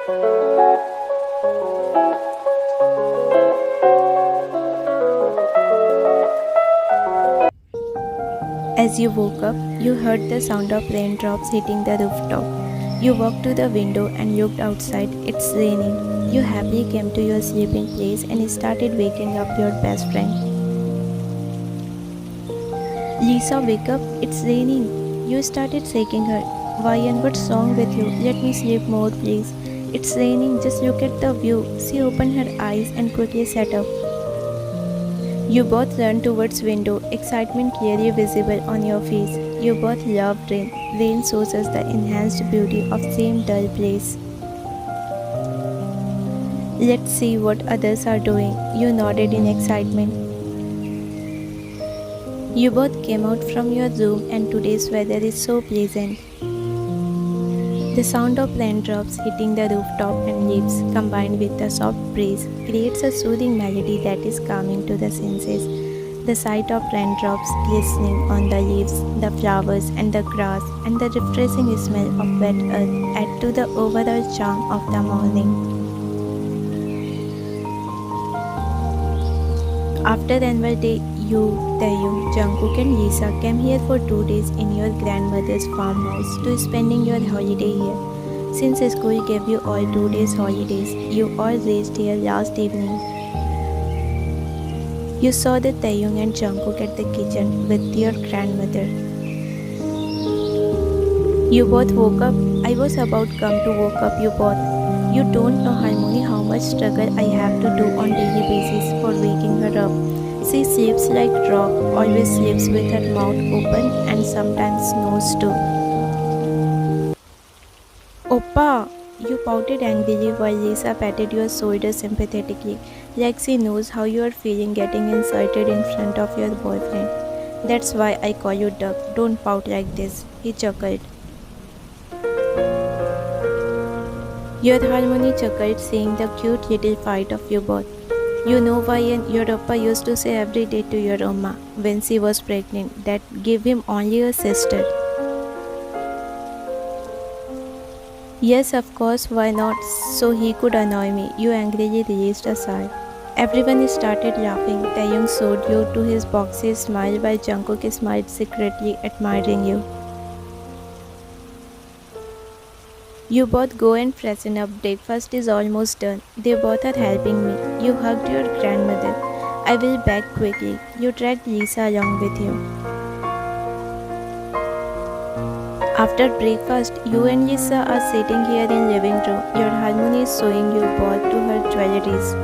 As you woke up, you heard the sound of raindrops hitting the rooftop. You walked to the window and looked outside. It's raining. You happily came to your sleeping place and started waking up your best friend. Lisa, wake up. It's raining. You started shaking her. Ryan, what's wrong with you? Let me sleep more, please. It's raining. Just look at the view. She opened her eyes and quickly sat up. You both turned towards window, excitement clearly visible on your face. You both loved rain. Rain shows us the enhanced beauty of same dull place. Let's see what others are doing. You nodded in excitement. You both came out from your room and today's weather is so pleasant. The sound of raindrops hitting the rooftop and leaves combined with the soft breeze creates a soothing melody that is calming to the senses. The sight of raindrops glistening on the leaves, the flowers and the grass and the refreshing smell of wet earth add to the overall charm of the morning. After annual day, you, Taeyong, Jungkook and Lisa came here for 2 days in your grandmother's farmhouse to spending your holiday here. Since school gave you all 2 days holidays, you all reached here last evening. You saw the Taeyong and Jungkook at the kitchen with your grandmother. You both woke up. I was about come to woke up you both. You don't know, Harmony, how much struggle I have to do on daily basis for waking her up. She sleeps like rock, always sleeps with her mouth open and sometimes snores too. Oppa! You pouted angrily while Lisa patted your shoulder sympathetically, like she knows how you are feeling getting insulted in front of your boyfriend. That's why I call you Duck. Don't pout like this, he chuckled. Your Harmony chuckled, seeing the cute little fight of you both. You know why your Oppa used to say every day to your Oma when she was pregnant that give him only a sister. Yes, of course, why not? So he could annoy me. You angrily released a sigh. Everyone started laughing. Taeyong showed you to his boxy smile while Jungkook smiled secretly, admiring you. You both go and freshen up. Breakfast is almost done. They both are helping me. You hugged your grandmother. I will back quickly. You dragged Lisa along with you. After breakfast, you and Lisa are sitting here in living room. Your Harmony is showing you both to her jewelries.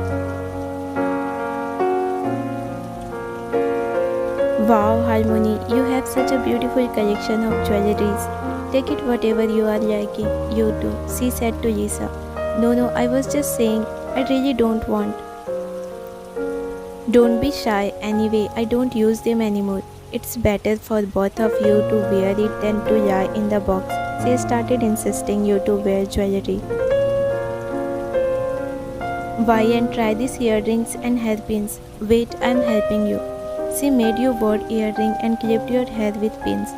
Wow, Harmony, you have such a beautiful collection of jewelries. Take it whatever you are liking. You too, she said to Lisa. No, I was just saying, I really don't want. Don't be shy. Anyway, I don't use them anymore. It's better for both of you to wear it than to lie in the box. She started insisting you to wear jewelry. Why, and try these earrings and hairpins. Wait, I'm helping you. She made you wear earring and clipped your hair with pins.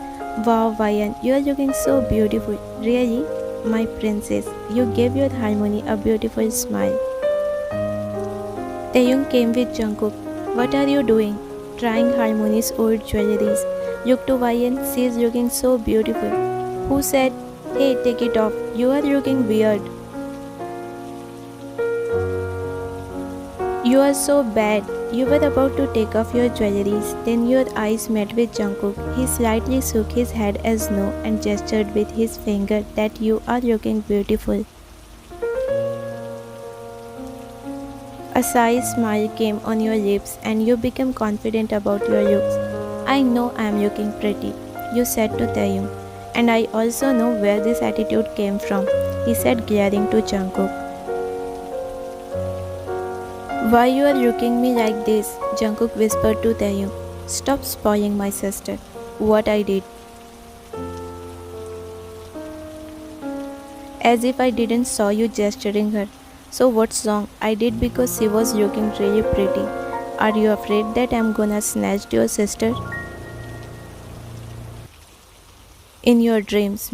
Wow, Ryan, you are looking so beautiful. Really? My princess, you gave your Harmony a beautiful smile. Taeyong came with Jungkook. What are you doing? Trying Harmony's old jewelries. Look to Ryan, she is looking so beautiful. Who said, hey, take it off, you are looking weird. You are so bad. You were about to take off your jewelries, then your eyes met with Jungkook. He slightly shook his head as no and gestured with his finger that you are looking beautiful. A shy smile came on your lips and you became confident about your looks. I know I am looking pretty, you said to Taeyong. And I also know where this attitude came from, he said, glaring to Jungkook. Why you are looking me like this? Jungkook whispered to Taeyong. Stop spoiling my sister. What I did? As if I didn't saw you gesturing her. So what's wrong? I did because she was looking really pretty. Are you afraid that I'm gonna snatch your sister? In your dreams.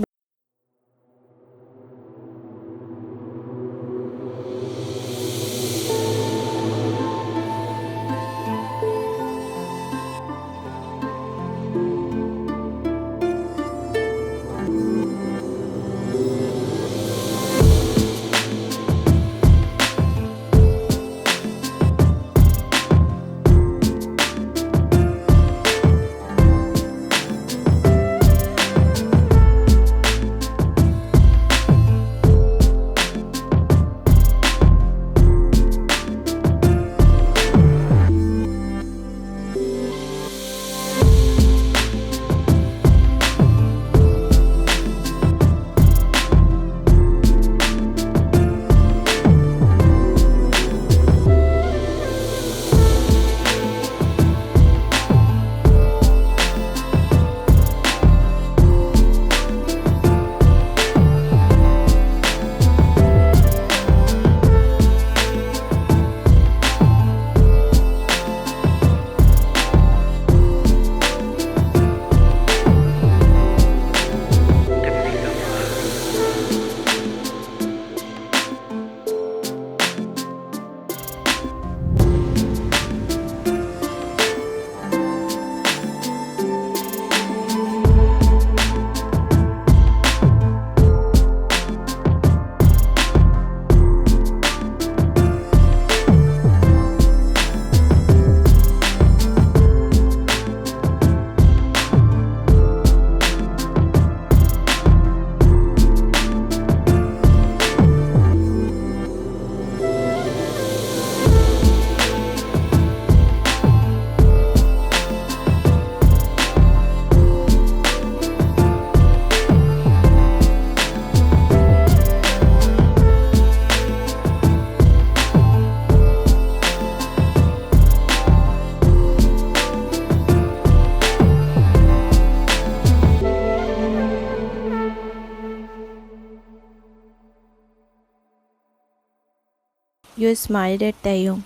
You smiled at Taeyong.